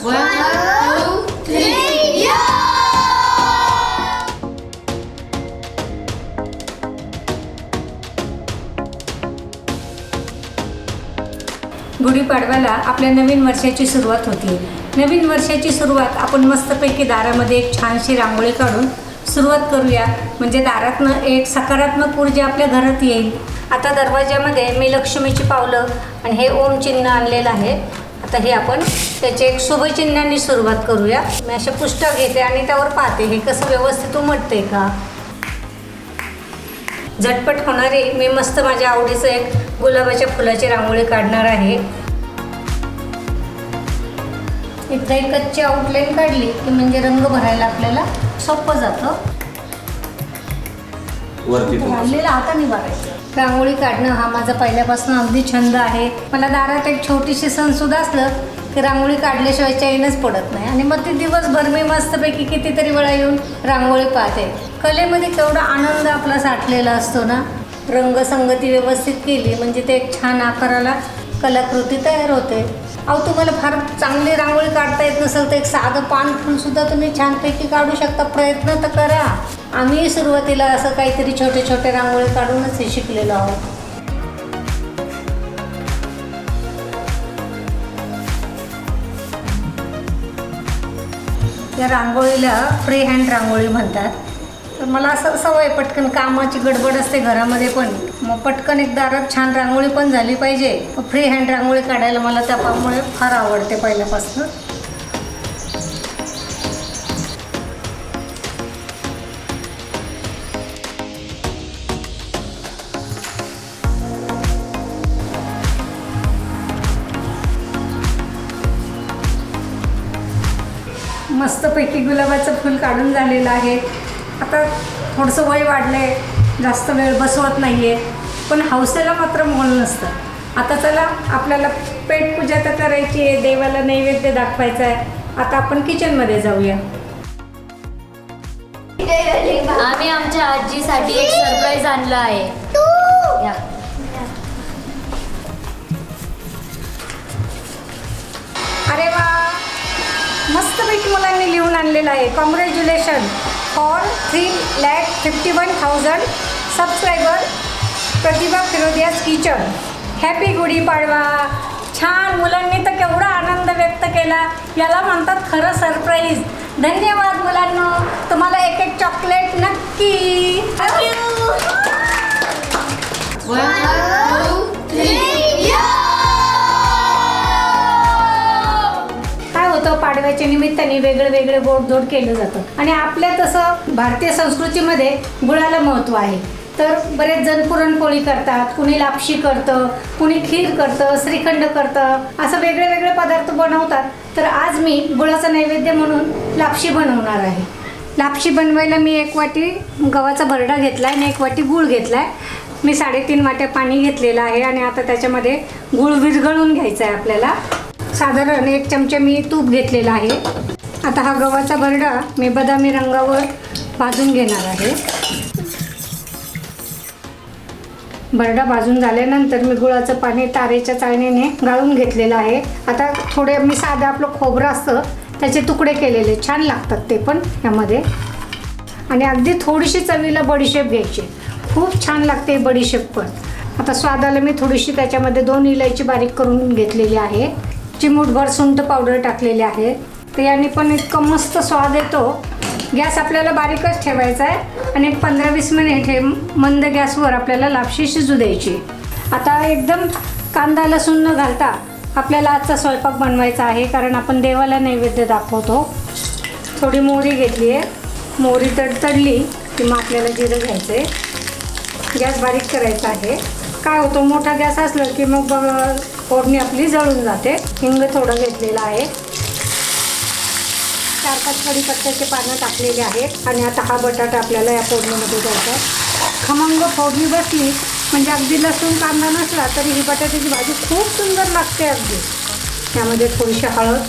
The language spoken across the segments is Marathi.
1, 2, 3, या! गुढीपाडव्याला आपल्या नवीन वर्षाची सुरुवात होती. नवीन वर्षाची सुरुवात आपण मस्तपैकी दारामध्ये एक छानशी रांगोळी काढून सुरुवात करूया, म्हणजे दारातनं एक सकारात्मक ऊर्जा आपल्या घरात येईल. आता दरवाजामध्ये मी लक्ष्मीची पावलं आणि हे ओम चिन्ह आणलेलं आहे. आता हे आपण त्याचे एक शुभचिन्हांनी सुरुवात करूया. मी अशा पुस्तक घेते आणि त्यावर पाहते हे कसं व्यवस्थित उमटते का. झटपट होणारी मी मस्त माझ्या आवडीचं एक गुलाबाच्या फुलाची रांगोळी काढणार आहे. एकदा एक कच्ची आउटलाईन काढली की म्हणजे रंग भरायला आपल्याला सोपं जातं. राहिलेला हाताने भरायचं. रांगोळी काढणं हा माझा पहिल्यापासून अगदी छंद आहे. मला दारात एक छोटीशी सणसुद्धा असलं की रांगोळी काढल्याशिवाय चैनच पडत नाही आणि मग ती दिवसभर मी मस्तपैकी कितीतरी वेळा येऊन रांगोळी पाहते. कलेमध्ये केवढा आनंद आपला साठलेला असतो ना. रंगसंगती व्यवस्थित केली म्हणजे ते एक छान आकाराला कलाकृती तयार होते. अहो, तुम्हाला फार चांगली रांगोळी काढता येत नसेल तर एक साधं पान फुलसुद्धा तुम्ही छानपैकी काढू शकता. प्रयत्न तर करा. आम्ही सुरुवातीला असं काहीतरी छोटे छोटे रांगोळी काढूनच हे शिकलेलो आहोत. या रांगोळीला फ्री हँड रांगोळी म्हणतात. तर मला असं सवय, पटकन कामाची गडबड असते घरामध्ये पण, मग पटकन एक दारात छान रांगोळी पण झाली पाहिजे. फ्री हँड रांगोळी काढायला मला त्यामुळे फार आवडते पहिल्यापासून. मस्तपैकी गुलाबाचं फूल काढून झालेलं आहे. आता थोडंसं वय वाढलं आहे, जास्त वेळ बसवत नाही आहे, पण हौसेला मात्र मोल नसतं. आता चला, आपल्याला पेटपूजा तर करायची आहे, देवाला नैवेद्य दाखवायचा आहे. आता आपण किचनमध्ये जाऊया. आम्ही आमच्या आजीसाठी एक सरप्राईज आणलं आहे. या. अरे वा, मस्तपैकी मुलांनी लिहून आणलेलं आहे. Congratulation for 3,51,000 subscriber Pratibha Phirodiya's kitchen. Happy Gudi Padwa. छान, मुलांनी तर केवढा आनंद व्यक्त केला. याला म्हणतात खरं सरप्राईज. धन्यवाद मुलांनो. तुम्हाला एक एक चॉकलेट नक्की. 1, 2, 3, या! काय होतं, पाडव्याच्या निमित्ताने वेगळे वेगळे गोडधोड केलं जातं आणि आपल्या तसं भारतीय संस्कृतीमध्ये गुळाला महत्त्व आहे. तर बरेच जण पुरणपोळी करतात, कुणी लापशी करतं, कुणी खीर करतं, श्रीखंड करतं, असं वेगळे वेगळे पदार्थ बनवतात. तर आज मी गुळाचा नैवेद्य म्हणून लापशी बनवणार आहे. लापशी बनवायला मी 1 वाटी गव्हाचा भरडा घेतला आहे आणि 1 वाटी गूळ घेतला आहे. मी 3.5 वाट्या पाणी घेतलेलं आहे आणि आता त्याच्यामध्ये गूळ विरघळून घ्यायचा आहे आपल्याला. साधारण 1 चमचा मी तूप घेतलेला आहे. आता हा गव्हाचा भरडा मी बदामी रंगावर भाजून घेणार आहे. भरडा भाजून झाल्यानंतर मी गुळाचं पाणी तारेच्या चाळणीने गाळून घेतलेलं आहे. आता थोडे मी साधं आपलं खोबरं असतं त्याचे तुकडे केलेले, छान लागतात ते पण यामध्ये. आणि अगदी थोडीशी चवीला बडीशेप घ्यायची, खूप छान लागते बडीशेप पण. आता स्वादाला मी थोडीशी त्याच्यामध्ये 2 इलायची बारीक करून घेतलेली आहे. चिमूटभर सुंठ पावडर टाकलेली आहे. तर याने पण इतकं मस्त स्वाद येतो. गॅस आपल्याला बारीकच ठेवायचा आहे आणि 15-20 मिनिट हे मंद गॅसवर आपल्याला लापशी शिजू द्यायची. आता एकदम कांदा लसूण न घालता आपल्याला आजचा स्वयंपाक बनवायचा आहे, कारण आपण देवाला नैवेद्य दाखवतो. थोडी मोहरी घेतली आहे. मोहरी तडतडली की मग आपल्याला जिरं घ्यायचं आहे. गॅस बारीक करायचा आहे. काय होतं, मोठा गॅस असला की मग फोडणी आपली जळून जाते. हिंग थोडं घेतलेलं आहे. 4-5 कढीपत्त्याचे पानं टाकलेले आहेत आणि आता हा बटाटा आपल्याला या फोडणीमध्ये द्यायचा. खमंग फोडणी बसली म्हणजे अगदी लसूण कांदा नसला तरी ही बटाट्याची भाजी खूप सुंदर लागते अगदी. त्यामध्ये थोडीशी हळद,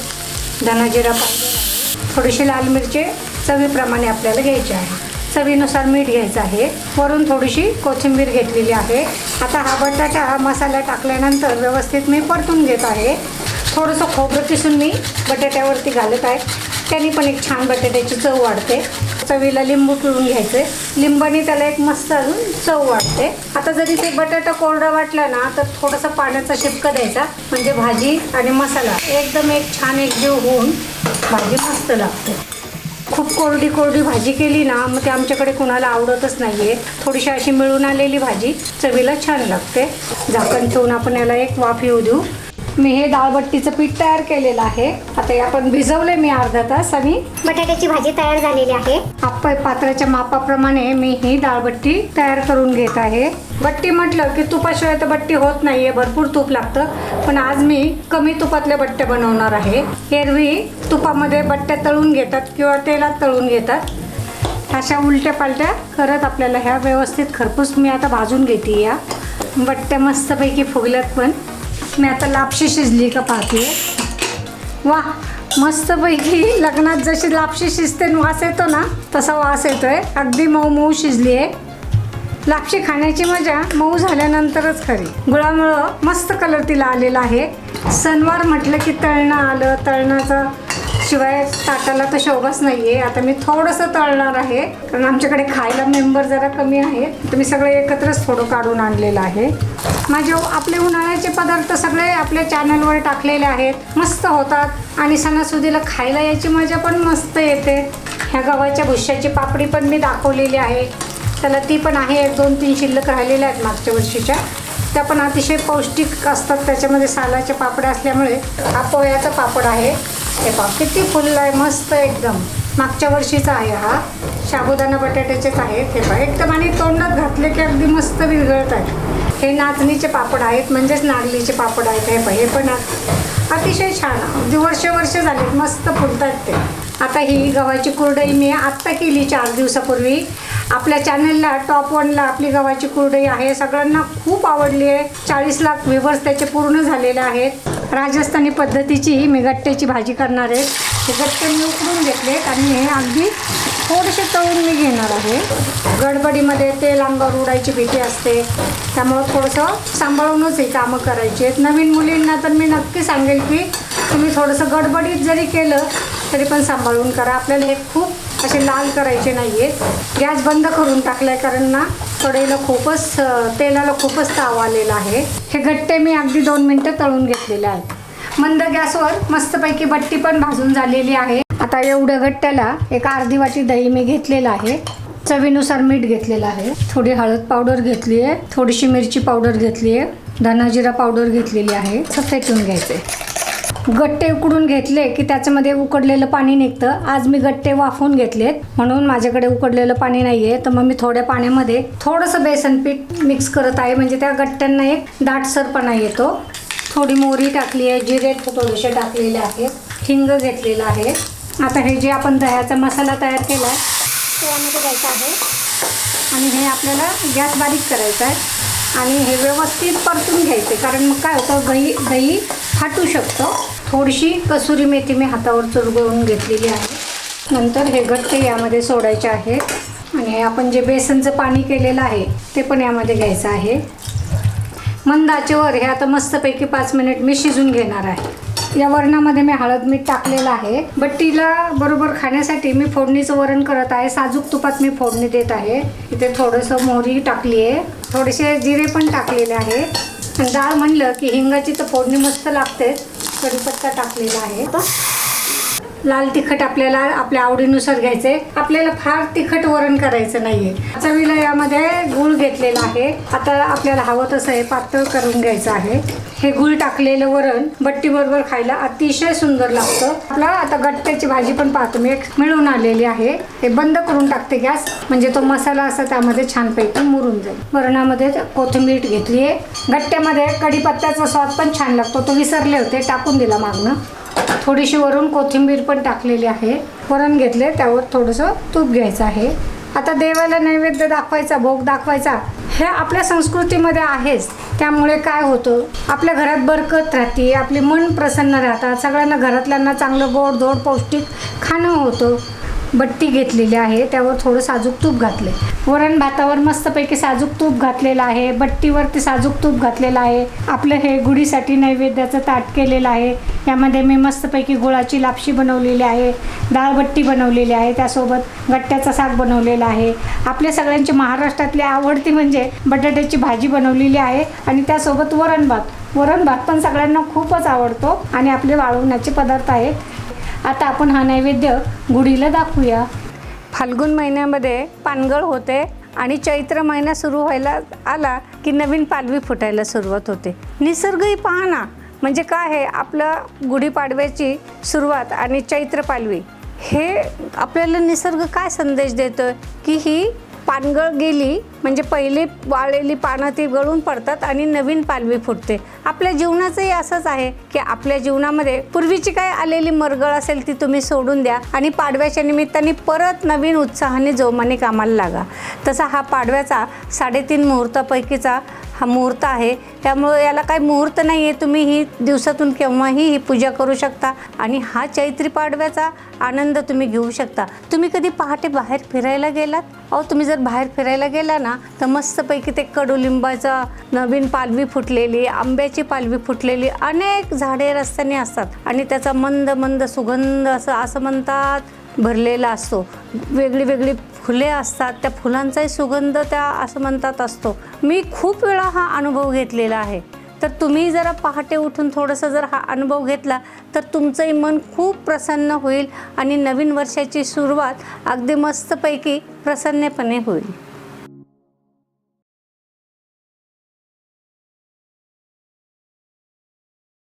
धना जिरा पावडर, थोडीशी लाल मिरची चवीप्रमाणे आपल्याला घ्यायची आहे. चवीनुसार मीठ घ्यायचं आहे. वरून थोडीशी कोथिंबीर घेतलेली आहे. आता हा बटाटा मसाला टाकल्यानंतर व्यवस्थित मी परतून घेत आहे. थोडंसं खोबरं किसून मी बटाट्यावरती घालत आहे, त्याने पण एक छान बटाट्याची चव वाढते. चवीला लिंबू पिळून घ्यायचे, लिंबाने त्याला एक मस्त अजून चव वाढते. आता जरी ते बटाटा कोरडा वाटला ना तर थोडासा पाण्याचा शिपका द्यायचा, म्हणजे भाजी आणि मसाला एकदम एक छान एकजीव होऊन भाजी मस्त लागते. खूप कोरडी भाजी केली ना मग ते आमच्याकडे कुणाला आवडतच नाही आहे. थोडीशी अशी मिळून आलेली भाजी चवीला छान लागते. झाकण ठेवून आपण याला एक वाफ येऊ देऊ. मी हे डाळबट्टीचं पीठ तयार केलेलं आहे. आता हे आपण भिजवले मी अर्धा तास आणि बटाट्याची भाजी तयार झालेली आहे. पात्राच्या मापाप्रमाणे मी ही डाळबट्टी तयार करून घेत आहे. बट्टी म्हटलं की तुपाशिवाय तर बट्टी होत नाहीये, भरपूर तूप लागतं. पण आज मी कमी तुपातल्या बट्ट्या बनवणार आहे. एरवी तुपामध्ये बट्ट्या तळून घेतात किंवा तेलात तळून घेतात. अशा उलट्या पालट्या करत आपल्याला ह्या व्यवस्थित खरपूस मी आता भाजून घेते. या बट्ट्या मस्तपैकी फुगल्यात. पण मी आता लापशी शिजली का पाहते. वा, मस्तपैकी लग्नात जशी लापशी शिजते वास येतो ना तसा वास येतोय. अगदी मऊ मऊ शिजली आहे. लापशी खाण्याची मजा मऊ झाल्यानंतरच खरी. गुळामुळं मस्त कलर तिला आलेला आहे. सणवार म्हटलं की तळणं आलं. तळणाचं शिवाय ताटाला तर शोभाच नाही आहे. आता मी थोडंसं तळणार आहे कारण आमच्याकडे खायला मेंबर जरा कमी आहेत. तर मी सगळे एकत्रच थोडं काढून आणलेलं आहे. आपले उन्हाळ्याचे पदार्थ सगळे आपल्या चॅनलवर टाकलेले आहेत. मस्त होतात आणि सणासुदीला खायला याची मजा पण मस्त येते. ह्या गव्हाच्या भुश्याची पापडी पण मी दाखवलेली आहे. त्याला ती पण आहे, 1-2-3 शिल्लक राहिलेल्या आहेत मागच्या वर्षीच्या. त्या पण अतिशय पौष्टिक असतात. त्याच्यामध्ये सालाच्या पापड्या असल्यामुळे हा पोह्याचा पापड आहे. हे पहा किती फुलला आहे, मस्त एकदम. मागच्या वर्षीचा आहे हा. साबुदाणा बटाट्याचेच आहेत. हे पहा एकदम आणि तोंडात घातले की अगदी मस्त विरघळत आहे. हे नाचणीचे पापड आहेत, म्हणजेच नागलीचे पापड आहेत. हे पहा, हे पण अतिशय छान, अगदी वर्ष झालेत, मस्त फुलतात ते. आता ही गव्हाची कुरडई मी आत्ता केली 4 दिवसापूर्वी. आपल्या चॅनलला टॉप 1ला आपली गव्हाची कुरडई आहे. सगळ्यांना खूप आवडली आहे. 40 लाख व्ह्यूवर्स त्याचे पूर्ण झालेले आहेत. राजस्थानी पद्धतीची मी गट्ट्याची भाजी करणार आहे. हे गट्टे मी उकडून घेतलेत आणि हे अगदी थोडेसे तळून मी घेणार आहे. गडबडीमध्ये तेल अंगावर उडायची भीती असते, त्यामुळं थोडंसं सांभाळूनच हे कामं करायची आहेत. नवीन मुलींना तर मी नक्की सांगेल की तुम्ही थोडंसं गडबडीत जरी केलं तरी पण सांभाळून करा. आपल्याला हे खूप असे लाल करायचे नाही आहेत. गॅस बंद करून टाकला आहे कारण ना कढईला तेलाला खूपच ताव आलेला आहे. हे गट्टे मी अगदी 2 मिनटं तळून घेतलेले आहेत. मंद गॅसवर मस्तपैकी बट्टी पण भाजून झालेली आहे. आता एवढ्या गट्ट्याला एक अर्धी वाटी दही मी घेतलेलं आहे. चवीनुसार मीठ घेतलेलं आहे. थोडी हळद पावडर घेतली आहे. थोडीशी मिरची पावडर घेतली आहे. धना जिरा पावडर घेतलेली आहे. फेटून घ्यायचे. गट्टे उकडून घेतले की त्याच्यामध्ये उकडलेलं पाणी निघतं. आज मी गट्टे वाफवून घेतलेत म्हणून माझ्याकडे उकडलेलं पाणी नाही आहे. तर मग मी थोड्या पाण्यामध्ये थोडंसं बेसन पीठ मिक्स करत आहे, म्हणजे त्या गट्ट्यांना एक दाटसरपणा येतो. थोडी मोहरी टाकली आहे, जिरे थोडेसे टाकलेले आहेत, हिंग घेतलेलं आहे. आता हे जे आपण दह्याचा मसाला तयार केला आहे ते यामध्ये घ्यायचा आहे आणि हे आपल्याला गॅस बारीक करायचा आहे आणि हे व्यवस्थित परतून घ्यायचे. कारण मग काय होतं, दही फाटू शकतं. थोडीशी कसुरी मेथी मी हातावर चुरगळून घेतलेली आहे. नंतर हे गट्टे यामध्ये सोडायचे आहेत आणि हे आपण जे बेसनचं पाणी केलेलं आहे ते पण यामध्ये घ्यायचं आहे. मंद आचेवर हे आता मस्तपैकी 5 मिनिट मी शिजून घेणार आहे. या वरणामध्ये मी हळद मीठ टाकलेलं आहे. बट्टीला बरोबर खाण्यासाठी मी फोडणीचं वरण करत आहे. साजूक तुपात मी फोडणी देत आहे. इथे थोडंसं मोहरी टाकली आहे, थोडेसे जिरे पण टाकलेले आहे. डाळ म्हणलं की हिंगाची तर फोडणी मस्त लागते. कढीपत्ता टाकलेला आहे. लाल तिखट आपल्याला आपल्या आवडीनुसार घ्यायचे. आपल्याला फार तिखट वरण करायचं नाहीये. चवीला यामध्ये गूळ घेतलेला आहे. आता आपल्याला हवं तसं हे पातळ करून घ्यायचं आहे. हे गूळ टाकलेलं वरण बट्टी बरोबर खायला अतिशय सुंदर लागतं. आपला आता गट्ट्याची भाजी पण पाहतो मी एक मिळून आलेली आहे. हे बंद करून टाकते गॅस, म्हणजे तो मसाला असा त्यामध्ये छानपैकी मुरून जाईल. वरणामध्ये कोथिंबीर घेतली आहे. गट्ट्यामध्ये कढीपत्त्याचा स्वाद पण छान लागतो. तो विसरले होते, टाकून दिला मागणं. थोडीशी वरून कोथिंबीर पण टाकलेली आहे. वरण घेतले, त्यावर थोडंसं तूप घ्यायचं आहे. आता देवाला नैवेद्य दाखवायचा, भोग दाखवायचा, हे आपल्या संस्कृतीमध्ये आहेच. त्यामुळे काय होतं, आपल्या घरात बरकत राहते, आपले मन प्रसन्न राहतात. सगळ्यांना घरातल्यांना चांगलं गोड धोड पौष्टिक खाणं होतं. बट्टी घेतलेली आहे, त्यावर थोडं साजूक तूप घातले. वरण भातावर मस्तपैकी साजूक तूप घातलेलं आहे, बट्टीवरती साजूक तूप घातलेलं आहे. आपलं हे गुढीसाठी नैवेद्याचं ताट केलेलं आहे. यामध्ये मी मस्तपैकी गुळाची लापशी बनवलेली आहे, डाळबट्टी बनवलेली आहे, त्यासोबत गट्ट्याचा साग बनवलेला आहे. आपल्या सगळ्यांची महाराष्ट्रातली आवडती म्हणजे बटाट्याची भाजी बनवलेली आहे आणि त्यासोबत वरण भात पण सगळ्यांना खूपच आवडतो आणि आपले वाळवण्याचे पदार्थ आहेत. आता आपण हा नैवेद्य गुढीला दाखवूया. फाल्गुन महिन्यामध्ये पानगळ होते आणि चैत्र महिना सुरू व्हायला आला की नवीन पालवी फुटायला सुरुवात होते. निसर्गही पहा ना, म्हणजे काय आहे आपलं गुढीपाडव्याची सुरुवात आणि चैत्र पालवी हे आपल्याला निसर्ग काय संदेश देतोय की ही पानगळ गेली म्हणजे पहिले वाळलेली पानं ती गळून पडतात आणि नवीन पालवी फुटते. आपल्या जीवनाचंही असंच आहे की आपल्या जीवनामध्ये पूर्वीची काय आलेली मरगळ असेल ती तुम्ही सोडून द्या आणि पाडव्याच्या निमित्ताने परत नवीन उत्साहाने जोमाने कामाला लागा. तसा हा पाडव्याचा 3.5 मुहूर्तापैकीचा हा मुहूर्त आहे, त्यामुळे याला काही मुहूर्त नाही आहे. तुम्ही ही दिवसातून केव्हाही ही पूजा करू शकता आणि हा चैत्री पाडव्याचा आनंद तुम्ही घेऊ शकता. तुम्ही कधी पहाटे बाहेर फिरायला गेलात? तुम्ही जर बाहेर फिरायला गेला ना तर मस्तपैकी ते कडुलिंबाचा नवीन पालवी फुटलेली, आंब्याची पालवी फुटलेली अनेक झाडे रस्त्याने असतात आणि त्याचा मंद मंद सुगंध असं म्हणतात भरलेला असतो. वेगळी वेगळी फुले असतात, त्या फुलांचाही सुगंध त्या असं म्हणतात असतो. मी खूप वेळा हा अनुभव घेतलेला आहे. तर तुम्ही जरा पहाटे उठून थोडंसं जर हा अनुभव घेतला तर तुमचंही मन खूप प्रसन्न होईल आणि नवीन वर्षाची सुरुवात अगदी मस्तपैकी प्रसन्नपणे होईल.